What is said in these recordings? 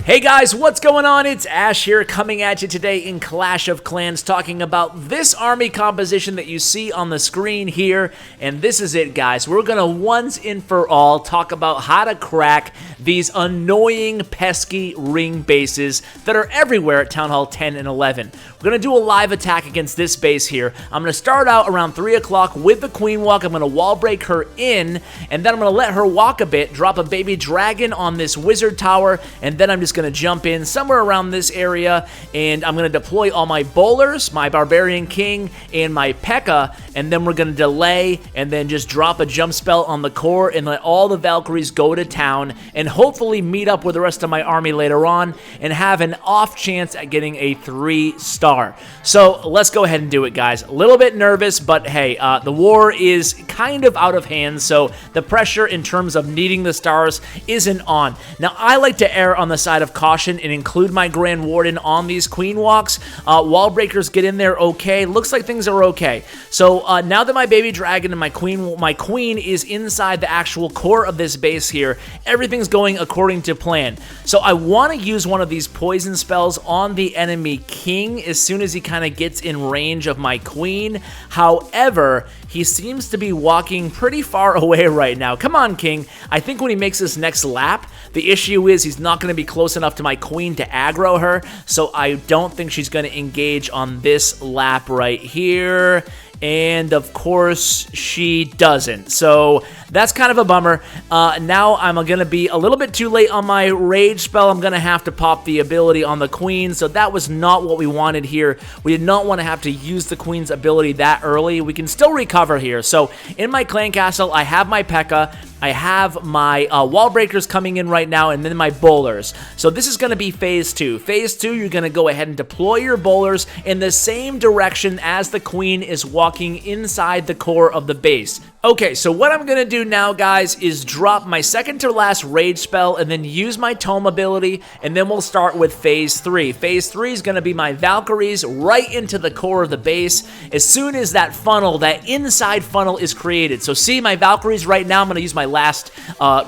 Hey guys, what's going on? It's Ash here coming at you today in Clash of Clans talking about this army composition that you see on the screen here. And this is it, guys. We're going to once and for all talk about how to crack these annoying, pesky ring bases that are everywhere at Town Hall 10 and 11. We're going to do a live attack against this base here. I'm going to start out around 3 o'clock with the Queen Walk. I'm going to wall break her in, and then I'm going to let her walk a bit, drop a baby dragon on this wizard tower, and then I'm just going to jump in somewhere around this area, and I'm going to deploy all my bowlers, my Barbarian King, and my P.E.K.K.A, and then we're going to delay and then just drop a jump spell on the core and let all the Valkyries go to town and hopefully meet up with the rest of my army later on and have an off chance at getting a 3-star. So let's go ahead and do it, guys. A little bit nervous, but hey, the war is kind of out of hand, so the pressure in terms of needing the stars isn't on. Now, I like to err on the side of caution and include my Grand Warden on these Queen Walks. Wall breakers get in there okay. Looks like things are okay. So now that my baby dragon and my queen is inside the actual core of this base here, everything's going according to plan. So I want to use one of these poison spells on the enemy king as soon as he kind of gets in range of my queen. However, he seems to be walking pretty far away right now. Come on, king. I think when he makes this next lap, the issue is he's not going to be close enough to my queen to aggro her, so I don't think she's going to engage on this lap right here. And of course, she doesn't. So that's kind of a bummer. Now I'm going to be a little bit too late on my rage spell. I'm going to have to pop the ability on the queen. So that was not what we wanted here. We did not want to have to use the queen's ability that early. We can still recover here. So in my clan castle, I have my P.E.K.K.A. I have my wall breakers coming in right now, and then my bowlers. So this is going to be phase 2. Phase 2, you're going to go ahead and deploy your bowlers in the same direction as the queen is walking inside the core of the base. Okay, so what I'm going to do now, guys, is drop my second to last rage spell and then use my tome ability, and then we'll start with phase 3. Phase 3 is going to be my Valkyries right into the core of the base as soon as that funnel, that inside funnel is created. So see my Valkyries right now, I'm going to use my last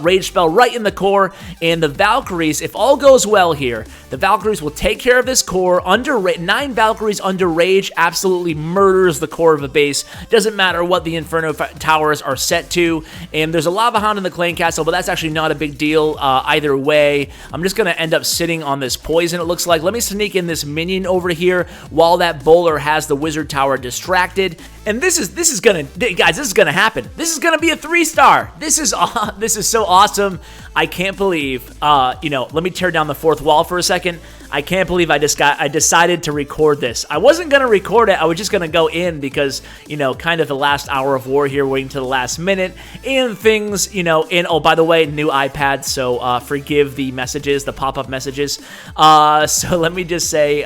rage spell right in the core, and the Valkyries, if all goes well here, the Valkyries will take care of this core. Under 9 Valkyries under rage absolutely murders the core of a base. Doesn't matter what the Inferno Tower are set to, and there's a Lava Hound in the clan castle, but that's actually not a big deal either way. I'm just going to end up sitting on this poison, it looks like. Let me sneak in this minion over here while that bowler has the wizard tower distracted. And this is gonna, guys, this is gonna happen. This is gonna be a 3-star. This is so awesome. I can't believe, you know, let me tear down the 4th wall for a second. I can't believe I decided to record this. I wasn't going to record it. I was just going to go in because, you know, kind of the last hour of war here, waiting to the last minute, and things, you know, and oh, by the way, new iPad, so forgive the messages, the pop-up messages. So let me just say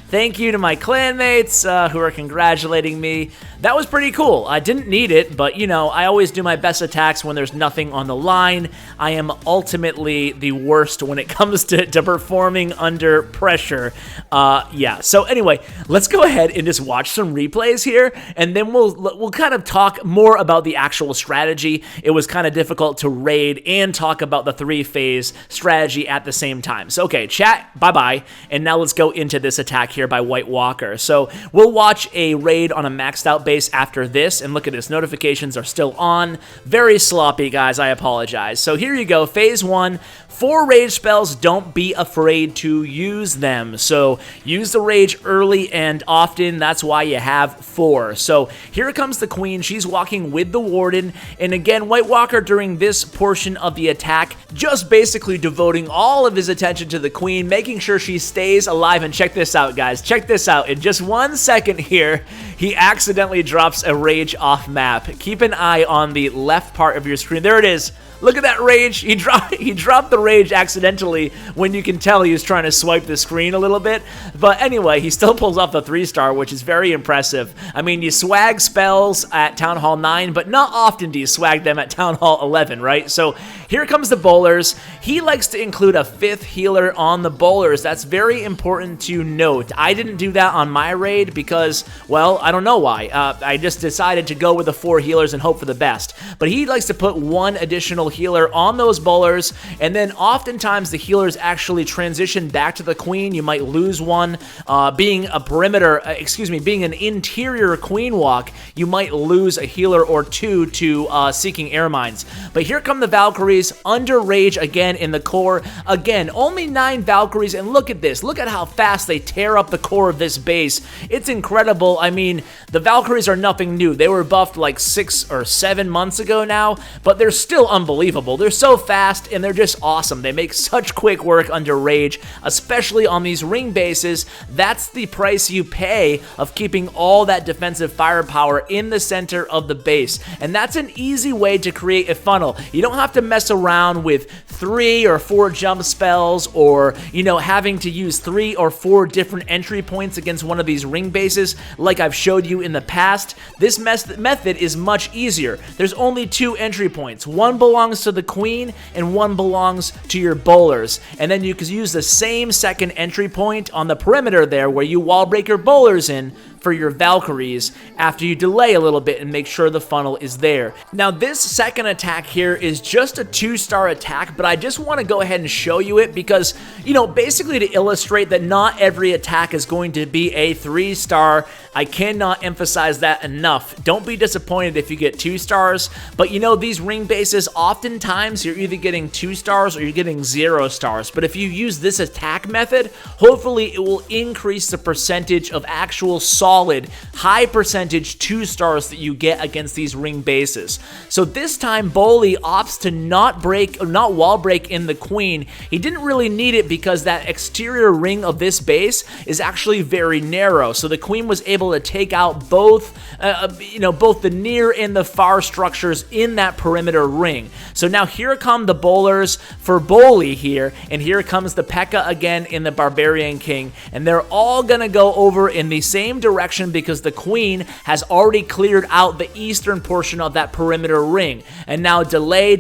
thank you to my clanmates who are congratulating me. That was pretty cool. I didn't need it, but, you know, I always do my best attacks when there's nothing on the line. I am ultimately the worst when it comes to performing under pressure. Yeah, so anyway, let's go ahead and just watch some replays here, and then we'll kind of talk more about the actual strategy. It was kind of difficult to raid and talk about the 3-phase strategy at the same time. So, okay, chat, bye-bye, and now let's go into this attack here by White Walker. So we'll watch a raid on a maxed out base after this, and look at this, notifications are still on. Very sloppy, guys, I apologize. So here you go, phase 1. 4 rage spells, don't be afraid to use them. So use the rage early and often, that's why you have 4. So here comes the queen, she's walking with the warden, and again, White Walker during this portion of the attack, just basically devoting all of his attention to the queen, making sure she stays alive, and check this out, guys, check this out, in just 1 second here, he accidentally drops a rage off map. Keep an eye on the left part of your screen, there it is. Look at that rage. He dropped the rage accidentally when you can tell he was trying to swipe the screen a little bit. But anyway, he still pulls off the 3-star, which is very impressive. I mean, you swag spells at Town Hall 9, but not often do you swag them at Town Hall 11, right? So here comes the bowlers. He likes to include a 5th healer on the bowlers. That's very important to note. I didn't do that on my raid because, well, I don't know why. I just decided to go with the 4 healers and hope for the best. But he likes to put 1 additional healer on those bowlers, and then oftentimes the healers actually transition back to the queen. You might lose one. Being a perimeter, being an interior queen walk, you might lose a healer or 2 to Seeking Air Mines. But here come the Valkyries, under rage again in the core. Again, only 9 Valkyries, and look at this. Look at how fast they tear up the core of this base. It's incredible. I mean, the Valkyries are nothing new. They were buffed like 6 or 7 months ago now, but they're still unbelievable. They're so fast, and they're just awesome. They make such quick work under rage, especially on these ring bases. That's the price you pay of keeping all that defensive firepower in the center of the base, and that's an easy way to create a funnel. You don't have to mess around with 3 or 4 jump spells, or, you know, having to use 3 or 4 different entry points against one of these ring bases like I've showed you in the past. This method is much easier. There's only 2 entry points. One belongs to the queen and one belongs to your bowlers, and then you can use the same second entry point on the perimeter there where you wall break your bowlers in for your Valkyries after you delay a little bit and make sure the funnel is there. Now, this second attack here is just a 2-star attack, but I just want to go ahead and show you it because, you know, basically to illustrate that not every attack is going to be a 3-star. I cannot emphasize that enough. Don't be disappointed if you get 2 stars, but you know, these ring bases, oftentimes you're either getting 2 stars or you're getting 0 stars. But if you use this attack method, hopefully it will increase the percentage of actual solid, high percentage 2 stars that you get against these ring bases. So this time, Boley opts to not wall break in the queen. He didn't really need it because that exterior ring of this base is actually very narrow. So the queen was able to take out both, both the near and the far structures in that perimeter ring. So now here come the bowlers for Boley here, and here comes the P.E.K.K.A. again in the Barbarian King, and they're all gonna go over in the same direction because the queen has already cleared out the eastern portion of that perimeter ring. And now delay,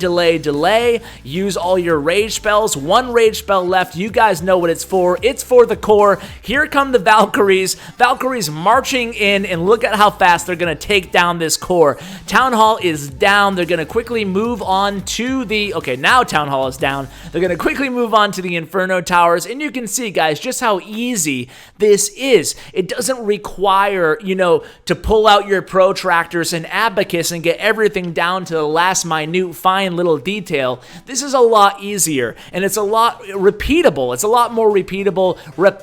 use all your rage spells. 1 rage spell left. You guys know what it's for. It's for the core. Here come the Valkyries. Valkyries marching in, and look at how fast they're going to take down this core. Town Hall is down. They're going to quickly move on to the... Okay, now Town Hall is down. They're going to quickly move on to the Inferno Towers, and you can see, guys, just how easy this is. It doesn't require, you know, to pull out your protractors and abacus and get everything down to the last minute, fine little detail. This is a lot easier, and it's a lot repeatable. It's a lot more repeatable, replicable.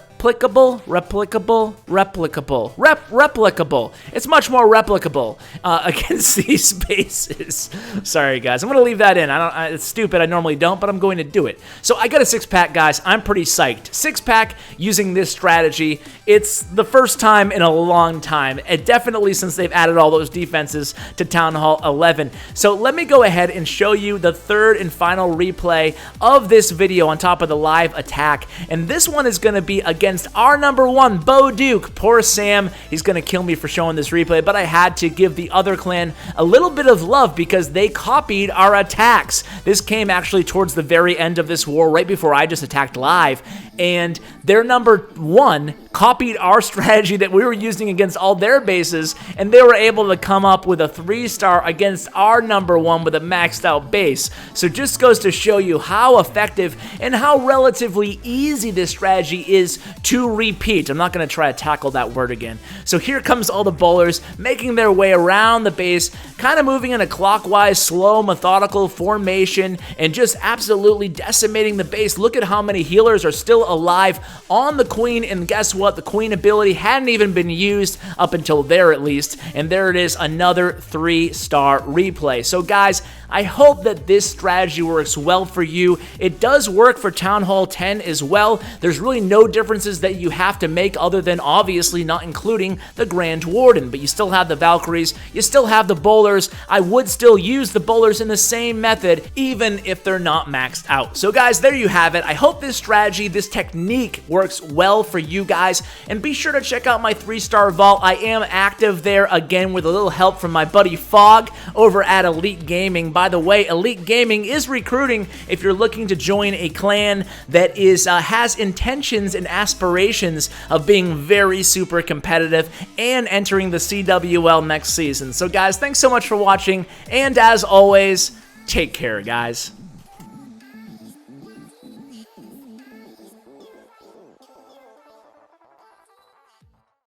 It's much more replicable against these bases. Sorry, guys. I'm going to leave that in. It's stupid. I normally don't, but I'm going to do it. So I got a 6-pack, guys. I'm pretty psyched. 6-pack using this strategy. It's the first time in a long time, and definitely since they've added all those defenses to Town Hall 11. So let me go ahead and show you the third and final replay of this video on top of the live attack. And this one is going to be against our number 1, Bo Duke. Poor Sam. He's going to kill me for showing this replay, but I had to give the other clan a little bit of love because they copied our attacks. This came actually towards the very end of this war, right before I just attacked live, and their number 1 copied our strategy that we were using against all their bases, and they were able to come up with a 3-star against our number 1 with a maxed out base. So just goes to show you how effective and how relatively easy this strategy is to repeat. I'm not going to try to tackle that word again. So here comes all the bowlers making their way around the base, kind of moving in a clockwise, slow, methodical formation, and just absolutely decimating the base. Look at how many healers are still alive on the queen, and guess what? The queen ability hadn't even been used up until there, at least, and there it is, another 3-star replay. So guys, I hope that this strategy works well for you. It does work for Town Hall 10 as well. There's really no differences that you have to make other than obviously not including the Grand Warden, but you still have the Valkyries, you still have the bowlers. I would still use the bowlers in the same method even if they're not maxed out. So guys, there you have it. I hope this strategy, this technique works well for you guys. And be sure to check out my 3-star vault. I am active there again with a little help from my buddy Fog over at Elite Gaming. By the way, Elite Gaming is recruiting if you're looking to join a clan that has intentions and aspirations of being very super competitive and entering the CWL next season. So guys, thanks so much for watching, and as always, take care, guys.